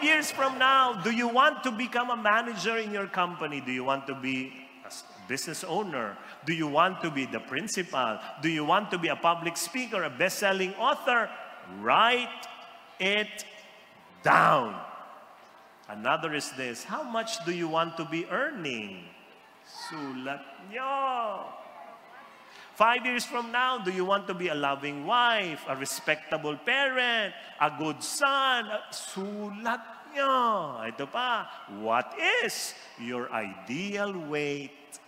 years from now, do you want to become a manager in your company? Do you want to be a business owner? Do you want to be the principal? Do you want to be a public speaker, a best-selling author? Write it down. Another is this, how much do you want to be earning? Sulat nyo. 5 years from now, do you want to be a loving wife, a respectable parent, a good son? Sulat nyo. Ito pa, what is your ideal weight?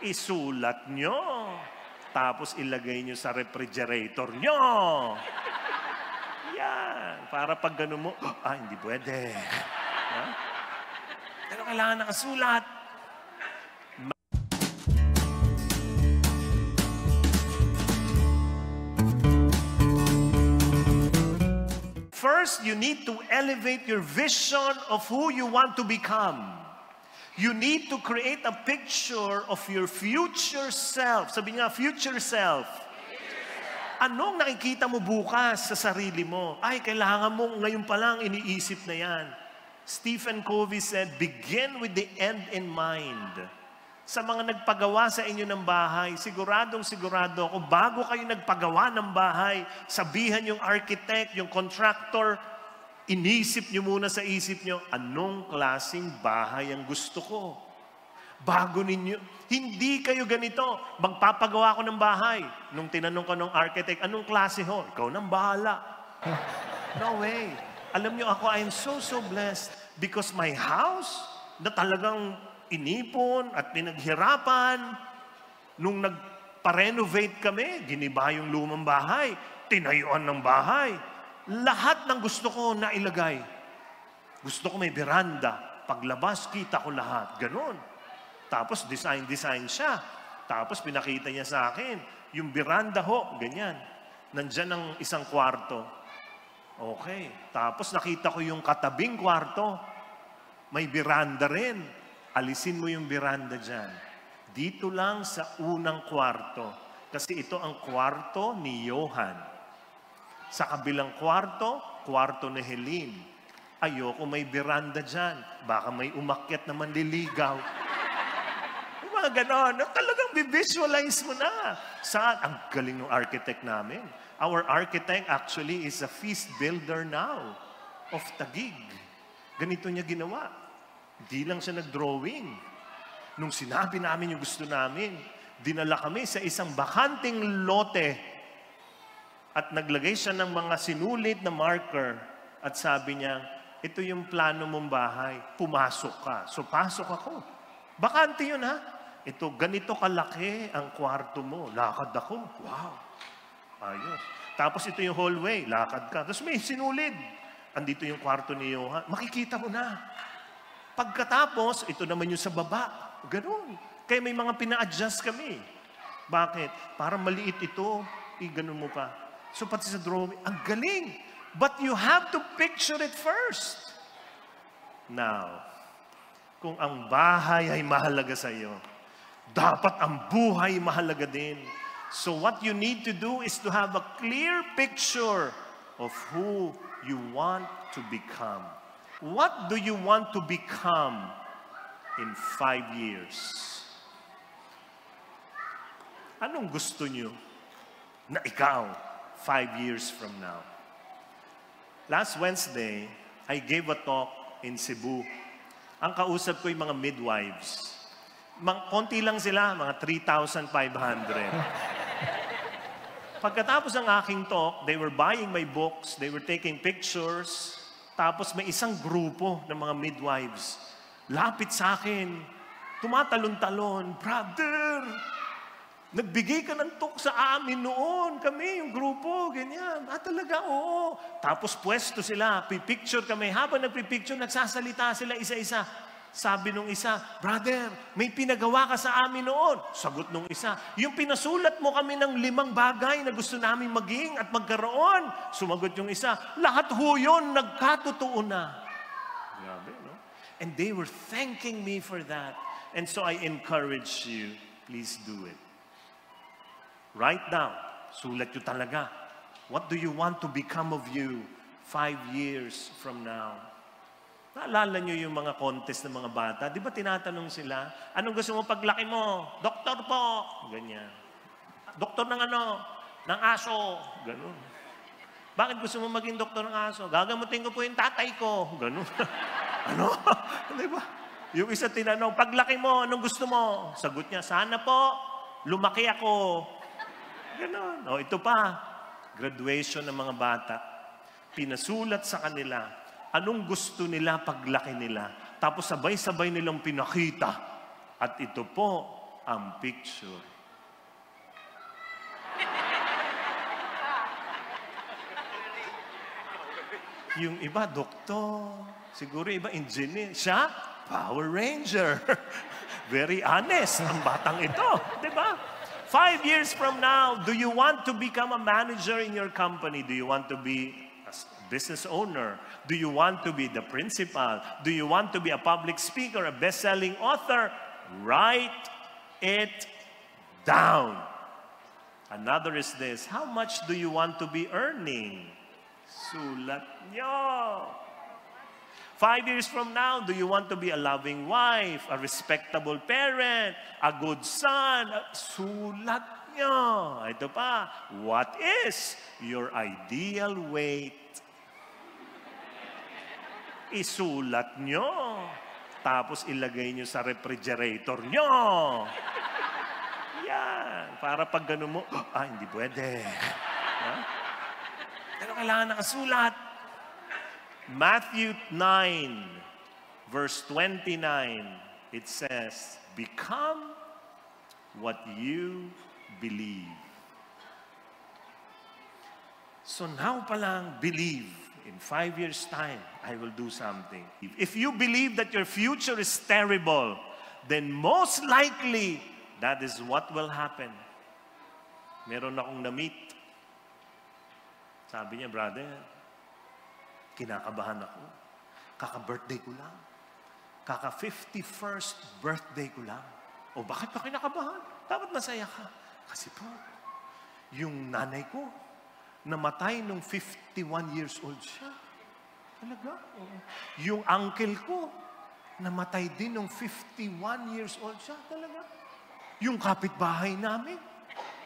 Isulat nyo. Tapos ilagay nyo sa refrigerator nyo. Yan. Para pag gano'n mo, hindi pwede. Huh? Pero kailangan nakasulat. First, you need to elevate your vision of who you want to become. You need to create a picture of your future self. Sabi nga, future self. Anong nakikita mo bukas sa sarili mo? Ay, kailangan mo ngayon pa lang iniisip na yan. Stephen Covey said, begin with the end in mind. Sa mga nagpagawa sa inyo ng bahay, siguradong-sigurado ako, bago kayo nagpagawa ng bahay, sabihan yung architect, yung contractor, inisip nyo muna sa isip nyo, anong klaseng bahay ang gusto ko? Bago ninyo, hindi kayo ganito, magpapagawa ko ng bahay. Nung tinanong ko ng architect, anong klase ho? Ikaw nang bahala. No way. Alam nyo ako, I am so blessed because my house na talagang inipon at pinaghirapan, nung nagpa-renovate kami, giniba yung lumang bahay, tinayuan ng bahay, lahat ng gusto ko na ilagay. Gusto ko may veranda. Paglabas, kita ko lahat. Ganon. Tapos design siya. Tapos pinakita niya sa akin, yung veranda ho, ganyan. Nandyan ang isang kwarto. Okay. Tapos nakita ko yung katabing kwarto. May veranda rin. Alisin mo yung veranda dyan. Dito lang sa unang kwarto. Kasi ito ang kwarto ni Johan. Sa kabilang kwarto, kwarto ni Helene. Ayoko may veranda dyan. Baka may umakyat na manliligaw. Yung mga ganon. Talagang visualize mo na. Saan? Ang galing ng architect namin. Our architect actually is a feast builder now of Taguig. Ganito niya ginawa. Di lang siya nag-drawing. Nung sinabi namin yung gusto namin, dinala kami sa isang bakanting lote at naglagay siya ng mga sinulit na marker at sabi niya, ito yung plano mong bahay, pumasok ka. So pasok ako. Bakante yun ha. Ito, ganito kalaki ang kwarto mo. Lakad ako. Wow. Ayos. Tapos ito yung hallway. Lakad ka. Tapos may sinulid. Andito yung kwarto ni Johan. Makikita mo na. Pagkatapos, ito naman yung sa baba. Ganon. Kaya may mga pina-adjust kami. Bakit? Para maliit ito, ganon mo pa. So pati sa drawing, ang galing. But you have to picture it first. Now, kung ang bahay ay mahalaga sa iyo, dapat ang buhay mahalaga din. So what you need to do is to have a clear picture of who you want to become. What do you want to become in 5 years? Anong gusto nyo na ikaw 5 years from now? Last Wednesday, I gave a talk in Cebu. Ang kausap ko yung mga midwives. Konti lang sila, mga 3,500. Pagkatapos ng aking talk, they were buying my books, they were taking pictures. Tapos may isang grupo ng mga midwives. Lapit sa akin. Tumatalon-talon. Brother, nagbigay ka ng talk sa amin noon. Kami, yung grupo, ganyan. Talaga, oo. Tapos pwesto sila. Pipicture kami. Habang nagpipicture, nagsasalita sila isa-isa. Sabi nung isa, brother, may pinagawa ka sa amin noon. Sagot nung isa, yung pinasulat mo kami ng 5 bagay na gusto namin maging at magkaroon. Sumagot yung isa, lahat ho yun, nagkatotoo na. Grabe, no? And they were thanking me for that. And so I encourage you, please do it. Right now, sulat nyo talaga. What do you want to become of you 5 years from now. Naalala nyo yung mga contest ng mga bata? Di ba tinatanong sila, anong gusto mo paglaki mo? Doktor po. Ganyan. Doktor ng ano? Ng aso. Ganun. Bakit gusto mo maging doktor ng aso? Gagamutin ko po yung tatay ko. Ganun. Ano? Di ba? Yung isa tinanong, paglaki mo, anong gusto mo? Sagot niya, sana po, lumaki ako. Ganun. O ito pa, graduation ng mga bata. Pinasulat sa kanila, anong gusto nila paglaki nila. Tapos sabay-sabay nilang pinakita. At ito po ang picture. Yung iba, doktor. Siguro iba, engineer. Siya, Power Ranger. Very honest ang batang ito. Diba? 5 years from now, do you want to become a manager in your company? Do you want to be a business owner? Do you want to be the principal? Do you want to be a public speaker, a best-selling author? Write it down. Another is this, how much do you want to be earning? Sulat nyo. 5 years from now, do you want to be a loving wife, a respectable parent, a good son? Sulat nyo. Ito pa, what is your ideal weight? Isulat nyo. Tapos ilagay nyo sa refrigerator nyo. Yan. Para pag gano'n mo, hindi pwede. Huh? Pero kailangan nakasulat. Matthew 9, verse 29, it says, become what you believe. So now pa lang, believe. In 5 years' time, I will do something. If you believe that your future is terrible, then most likely, that is what will happen. Meron akong na-meet. Sabi niya, brother, kinakabahan ako. Kaka-birthday ko lang. Kaka-51st birthday ko lang. O bakit ka kinakabahan? Dapat masaya ka. Kasi po, yung nanay ko, namatay nung 51 years old siya. Talaga? Yung uncle ko, namatay din nung 51 years old siya. Talaga? Yung kapitbahay namin,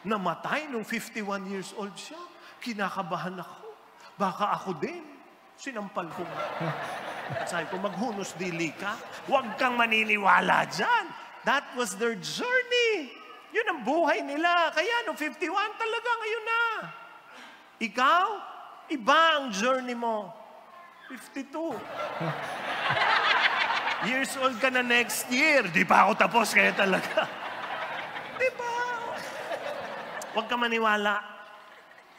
namatay nung 51 years old siya. Kinakabahan ako. Baka ako din. Sinampal ko. Sabi ko, maghunos dili ka. Huwag kang maniniwala dyan. That was their journey. Yun ang buhay nila. Kaya nung 51, talaga ngayon na. Ikaw, iba ang journey mo. 52. Years old ka na next year. Di pa ako tapos, kaya talaga. Di ba? Huwag ka maniwala.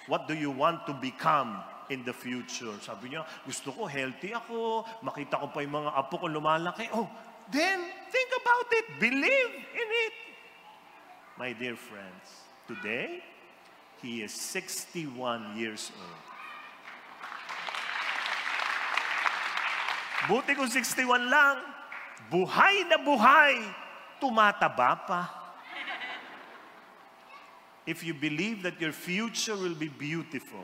What do you want to become in the future? Sabi niya, gusto ko healthy ako, makita ko pa yung mga apo ko lumalaki. Oh, then think about it. Believe in it. My dear friends, today, he is 61 years old. Buti kung 61 lang, buhay na buhay, tumataba pa. If you believe that your future will be beautiful,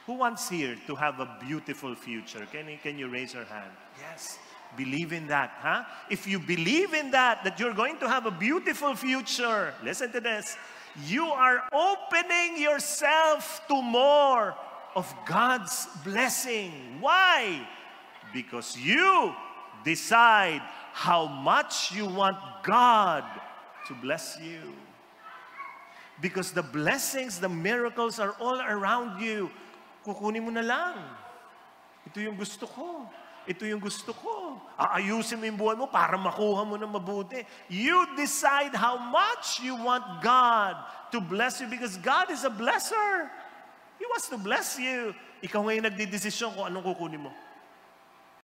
who wants here to have a beautiful future? Can you raise your hand? Yes. Believe in that, huh? If you believe in that you're going to have a beautiful future, listen to this. You are opening yourself to more of God's blessing. Why? Because you decide how much you want God to bless you. Because the blessings, the miracles are all around you. Kukunin mo na lang. Ito yung gusto ko. Ito yung gusto ko. Aayusin mo yung buhay mo para makuha mo ng mabuti. You decide how much you want God to bless you because God is a blesser. He wants to bless you. Ikaw ngayon nagdidesisyon kung anong kukunin mo.